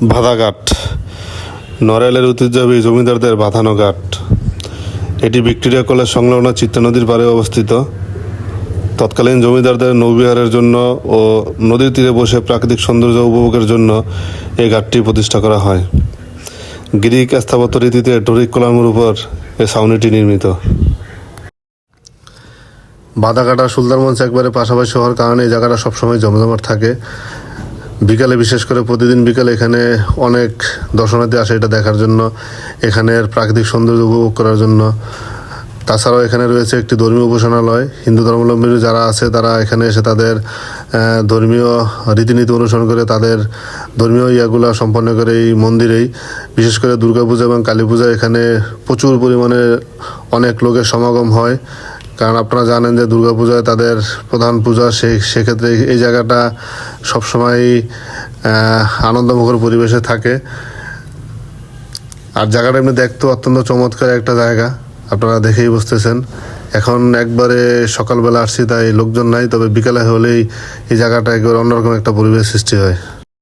বাধাঘাট নড়াইলের ঐতিহ্যবাহী জমিদারদের বাঁধানো ঘাট। এটি ভিক্টোরিয়া কলেজ সংলগ্ন চিত্রা নদীর পাড়ে অবস্থিত। তৎকালীন জমিদারদের নৌবিহারের জন্য ও নদীর তীরে বসে প্রাকৃতিক সৌন্দর্য উপভোগের জন্য এই ঘাটটি প্রতিষ্ঠা করা হয়। গ্রিক স্থাপত্য রীতিতে ডোরিক কলামের উপর এই ছাউনিটি নির্মিত। বাধাঘাট আর সুলতান মঞ্চ একবারে পাশাপাশি হওয়ার কারণে এই জায়গাটা সবসময় জমজমাট থাকে। বিকালে, বিশেষ করে প্রতিদিন বিকালে এখানে অনেক দর্শনার্থী আসে এটা দেখার জন্য, এখানের প্রাকৃতিক সৌন্দর্য উপভোগ করার জন্য। তাছাড়াও এখানে রয়েছে একটি ধর্মীয় উপাসনালয়। হিন্দু ধর্মাবলম্বী যারা আছে তারা এখানে এসে তাদের ধর্মীয় রীতিনীতি অনুসরণ করে তাদের ধর্মীয় ইয়াগুলো সম্পন্ন করে এই মন্দিরেই। বিশেষ করে দুর্গাপূজা এবং কালী পূজা এখানে প্রচুর পরিমাণে অনেক লোকের সমাগম হয়। কারণ আপনারা জানেন যে দুর্গাপূজায় তাদের প্রধান পূজা, সেক্ষেত্রে এই জায়গাটা সবসময় আনন্দমুখর পরিবেশে থাকে। আর জায়গাটা এমনি দেখতে অত্যন্ত চমৎকার একটা জায়গা, আপনারা দেখেই বুঝতেছেন। এখন একবারে সকালবেলা আসছি তাই লোকজন নাই, তবে বিকালে হলেই এই জায়গাটা একবারে অন্যরকম একটা পরিবেশ সৃষ্টি হয়।